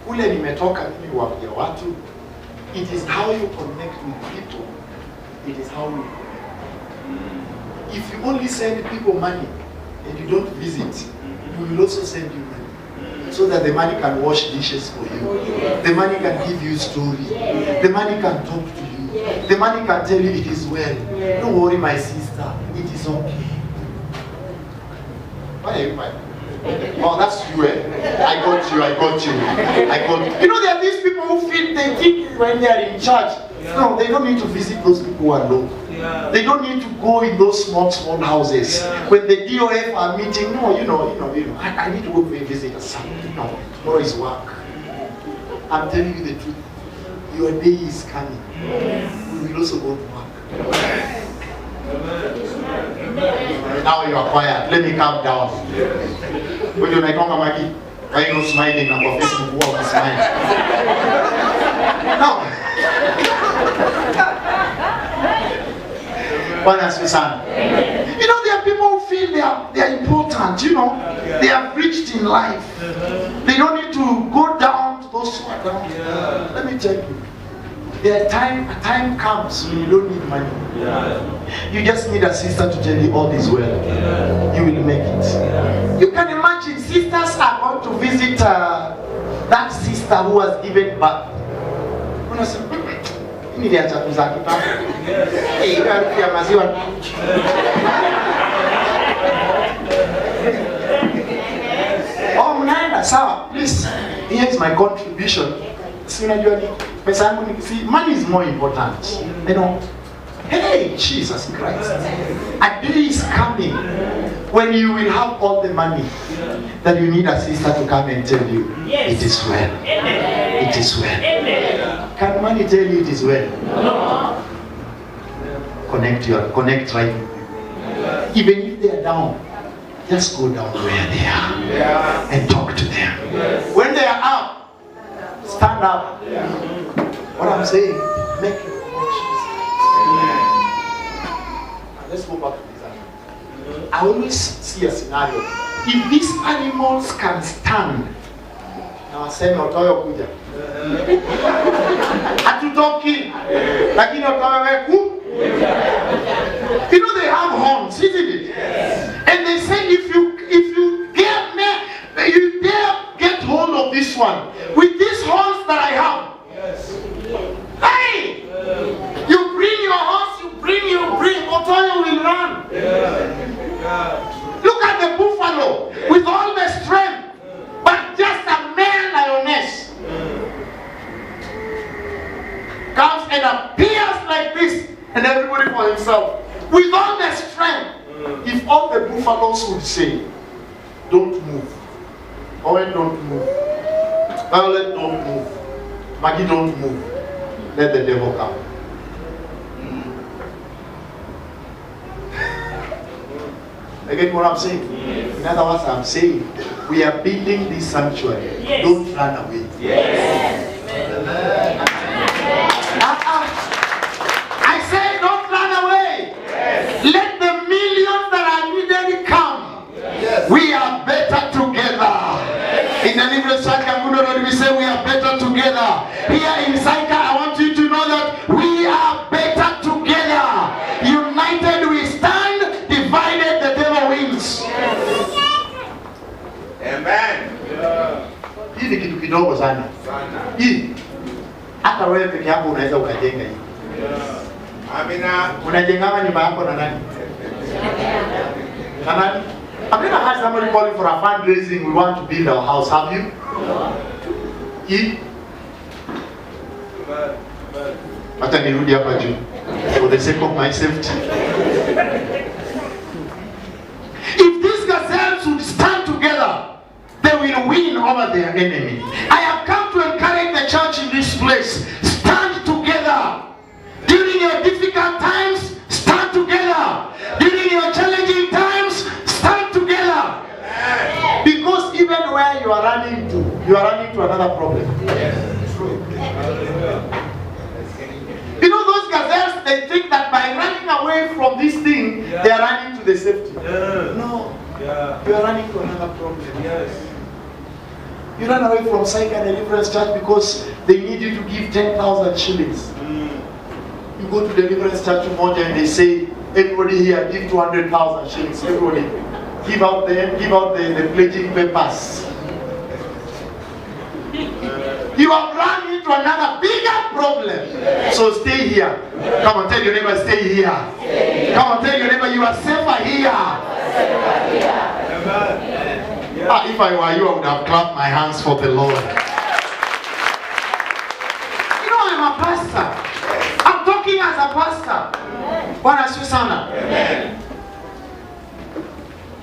Ule nimetoka mimi waambia watu, it is how you connect with people. It is how you connect. If you only send people money and you don't visit, we will also send you money. So that the money can wash dishes for you. The money can give you stories. The money can talk to you. The money can tell you it is well. Don't worry, my sister. It is okay. Why are you mad? Oh, that's you, eh? I got you. I got you. You know, there are these people who feel they think when they are in charge. No, they don't need to visit those people who are low. They don't need to go in those small houses. When the DOF are meeting, no, you know, I need to go for a visit or something. No, tomorrow is work. I'm telling you the truth. Your day is coming. We will also go to work. Now you are quiet. Let me calm down. When you're like, Maggie, why are you not smiling? I'm going to smile. No. You know, there are people who feel they are important, you know. They have reached in life. They don't need to go down to those who are down. Let me tell you. A time comes when you don't need money. You just need a sister to tell you all is well. You will make it. You can imagine sisters are going to visit that sister who has given birth. Oh, Mnaenda, sawa, please. Here is my contribution. See, money is more important. You know. Hey, Jesus Christ. A day is coming when you will have all the money that you need a sister to come and tell you, it is well. It is well. Can money tell you it is well? No. Connect right. Even if they are down, just go down where they are and talk to them. When they are up, stand up. What I'm saying, make your connections. Let's go back to this animal. I always see a scenario. If these animals can stand, now I say Otoyo kuja. Hatutoki, lakini Otoyo weku. You know they have horns, isn't it? And they say if you dare get hold of this one with these horns that I have. Hey! You bring your horse, you bring, Otoyo will run. Look at the buffalo with all the strength, but just a male lioness comes and appears like this, and everybody for himself with all the strength. If all the buffaloes would say, don't move, Owen don't move, Violet don't move, Maggie don't move, let the devil come. Again, what I'm saying? In other words, I'm saying, we are building this sanctuary. Don't run away. I say, don't run away. Let the millions that are needed come. We are better together. In the Living Church, we say we are better together. Here in Saika, I want you to know that we are better together. United we stand, divided the devil wins. Amen. Hii ni kitu kidogo sana. Hii hata wewe peke yako unaweza ukajenga hii. Amina. Unajenganga nyumba yako na nani? Na nani? Have you ever had somebody calling for a fundraising? We want to build our house. Have you? Hii? Hata nirudi hapa juu. For the sake of my safety. If these gazelles would stand together, they will win over their enemy. I have come to encourage the church in this place. Stand together. During your difficult times, stand together. During your challenging times, stand together. Because even where you are running to another problem. You know those gazelles, they think that by running away from this thing, they are running to the safety. No. You are running to another problem. You run away from Saika Deliverance Church because they need you to give 10,000 shillings. You go to Deliverance Church tomorrow and they say, everybody here give 200,000 shillings. Everybody give out the pledging papers. You have run into another bigger problem. So stay here. Come on, tell your neighbor, stay here. Come on, tell your neighbor, you are safer here. If I were you, I would have clapped my hands for the Lord. You know, I'm a pastor. I'm talking as a pastor. What has you sana?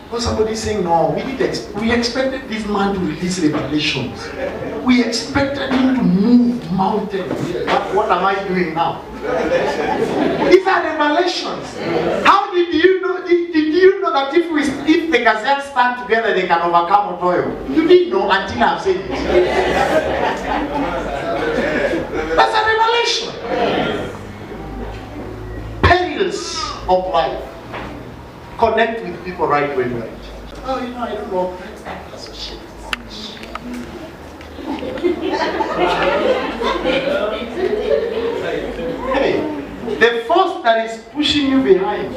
But somebody saying, no, we expected this man to release revelations. We expected him to move mountains. What am I doing now? These are revelations. How did you know? Did you know that if the gazettes stand together, they can overcome Otoyo? You didn't know until I've said it. That's a revelation. Perils of life. Connect with people right when you're right. Oh, you know, I don't know. Hey, the force that is pushing you behind,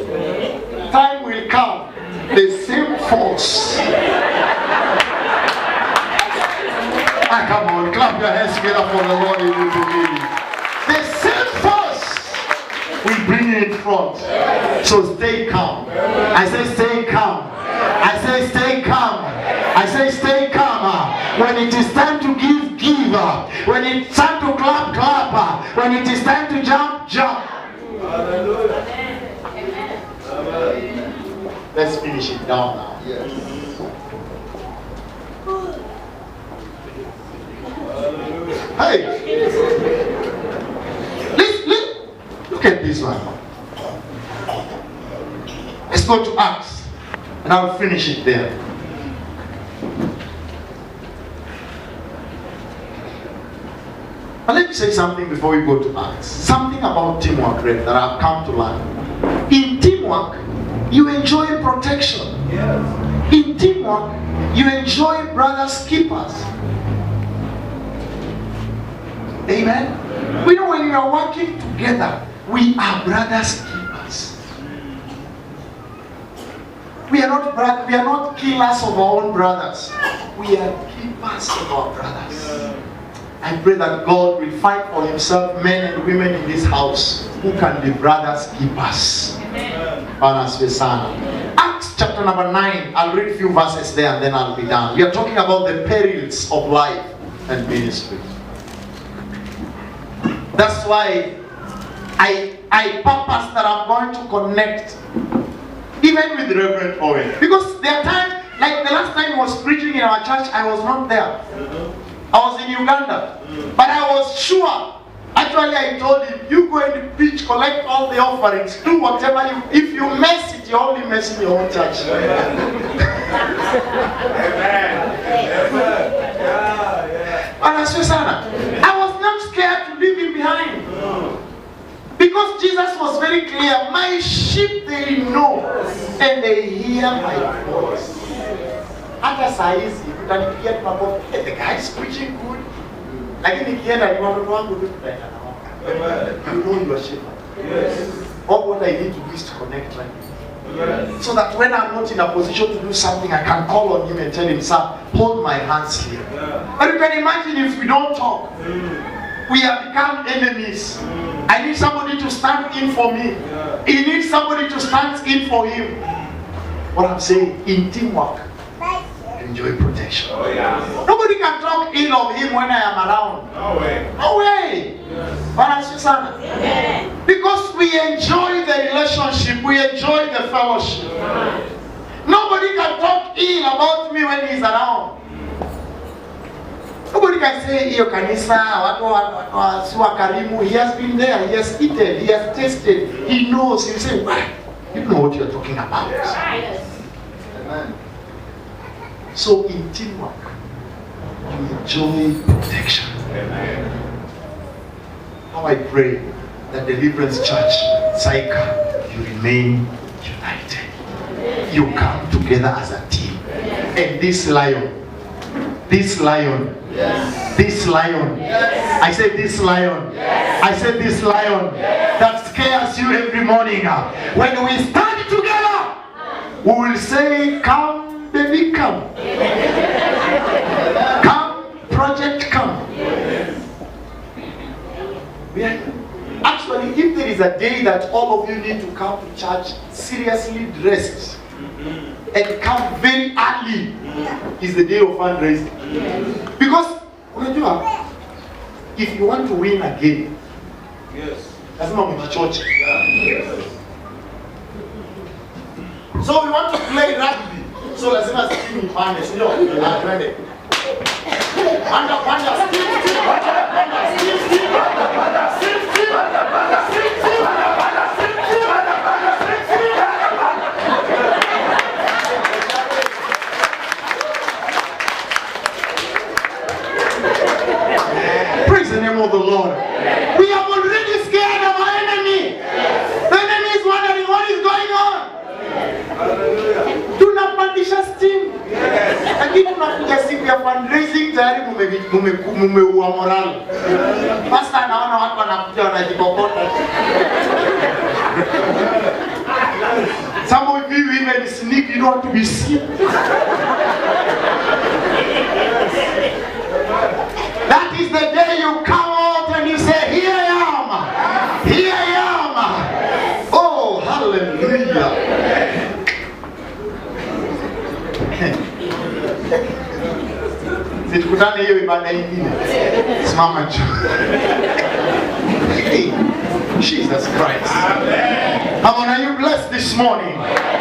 time will come. The same force. Come on, clap your hands together for the Lord in the beginning. The same force we bring in front. So stay calm. I say stay calm. I say stay calm. I say stay calm. When it is time to give. When it's time to clap. When it is time to jump. Hallelujah. Let's finish it down now. Yes. Hey, look at this one. Let's go to Acts, and I'll finish it there. But let me say something before we go to Acts. Something about teamwork that I've come to learn. In teamwork, you enjoy protection. Yes. In teamwork, you enjoy brothers keepers. Amen? We know when we are working together, we are brothers keepers. We are not killers of our own brothers. We are keepers of our brothers. I pray that God will find for himself men and women in this house who can be brothers keepers. Acts chapter number 9. I'll read a few verses there and then I'll be done. We are talking about the perils of life and ministry. That's why I purpose that I'm going to connect even with Reverend Owen. Because there are times, like the last time I was preaching in our church, I was not there. I was in Uganda. But I was sure. Actually, I told him, you go and preach, collect all the offerings, do whatever you... If you mess it, you're only messing your own church. Amen. I was not scared to leave him behind. Because Jesus was very clear, my sheep they know and they hear my voice. Hata saa hizi utanipigia tunapo the guy is preaching good. Lakini nikienda ni watoto wangu tu tutaenda na wao. You know your shepherd. Yes. All what I need to do is to connect right. Yes. So that when I'm not in a position to do something, I can call on him and tell him, sir, hold my hands here. Yeah. But you can imagine if we don't talk, we have become enemies. I need somebody to stand in for me. Yeah. He needs somebody to stand in for him. What I'm saying, in teamwork, enjoy protection. Oh, yeah. Nobody can talk ill of him when I am around. No way. No way. Yes. Because we enjoy the relationship, we enjoy the fellowship. Yeah. Nobody can talk ill about me when he's around. Nobody can say, "Iyo kanisa, watu siwa karimu." He has been there, he has eaten, he has tasted, he knows. He say, "Why? You know what you're talking about." Yes. Amen. So in teamwork, you enjoy protection. Amen. Now I pray that Deliverance Church, Saika, you remain united. You come together as a team. And this lion, yes. This lion, yes. I said this lion, yes. I said this lion, yes. That scares you every morning. When we stand together, we will say, come baby, come. Come, project, come. Actually, if there is a day that all of you need to come to church seriously dressed, and come very early is the day of fundraising. Because if you want to win again, lazima mjichoche. So we want to play rugby. So lazima steam ipande, sio? Twende. Panda, praise the name of the Lord. We are already scared of our enemy. The enemy is wondering what is going on. Tunapandisha steam. Lakini tunakuja siku ya fundraising tayari mumeua moral. Pastor anaona watu wanakuja wanajikokota. Some of you even sneak, you don't want to be seen. That is the day you come out and you say, here I am. Here I am. Oh, hallelujah. Situkutane hiyo ibada nyingine. Simama juu. Hey, Jesus Christ. Come on, are you blessed this morning?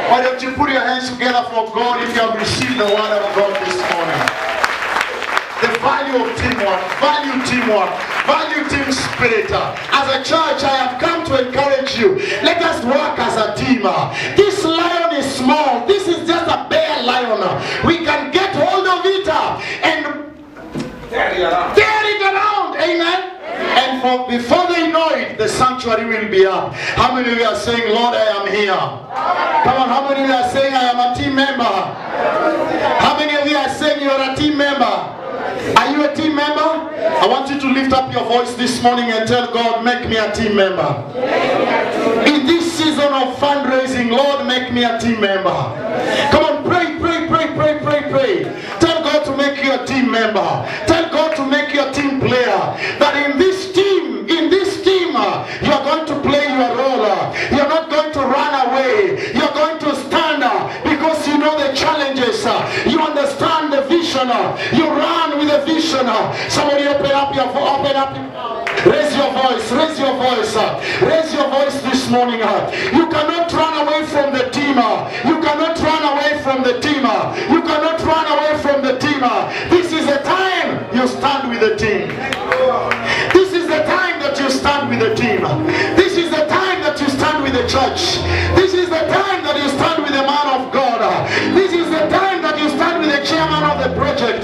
Why don't you put your hands together for God if you have received the word of God this morning? The value of teamwork, value team spirit. As a church, I have come to encourage you. Let us work as a team. This lion is small. This is just a bare lion. We can get hold of it and tear it around. Amen. And before they know it, the sanctuary will be up. How many of you are saying, Lord, I am here? Come on, how many of you are saying, I am a team member? How many of you are saying you are a team member? Are you a team member? I want you to lift up your voice this morning and tell God, make me a team member. In this season of fundraising, Lord, make me a team member. Come on, pray. Tell God to make you a team member. Tell God to make you a team player. That in this team, you are going to play your role. You are not going to run away. You are going to stand because you know the challenges. You understand the vision. You run with the vision. Somebody open up. Raise your voice this morning. You cannot run away from the team. You cannot run away from the team. You cannot run away from the team. This is the time you stand with the team. This is the time that you stand with the team. This is the time that you stand with the church. This is the time that you stand with the man of God. This is the time that you stand with the chairman of the project.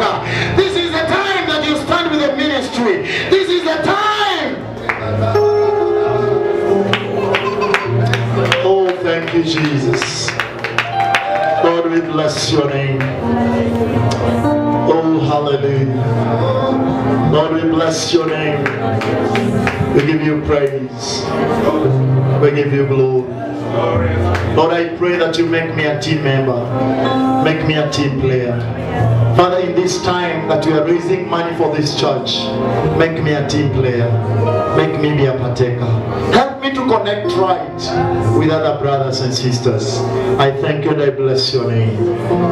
This is the time that you stand with the ministry. This is the time. Oh, thank you, Jesus. Lord, we bless your name. Oh, hallelujah. Lord, we bless your name. We give you praise. We give you glory. Lord, I pray that you make me a team member. Make me a team player. Father, in this time that we are raising money for this church, make me a team player. Make me be a partaker. Help me to connect right with other brothers and sisters. I thank you and I bless your name.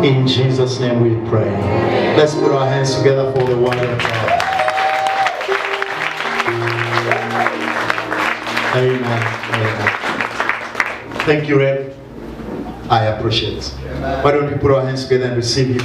In Jesus' name we pray. Let's put our hands together for the word of God. Amen. Thank you, Red. I appreciate it. Why don't we put our hands together and receive you?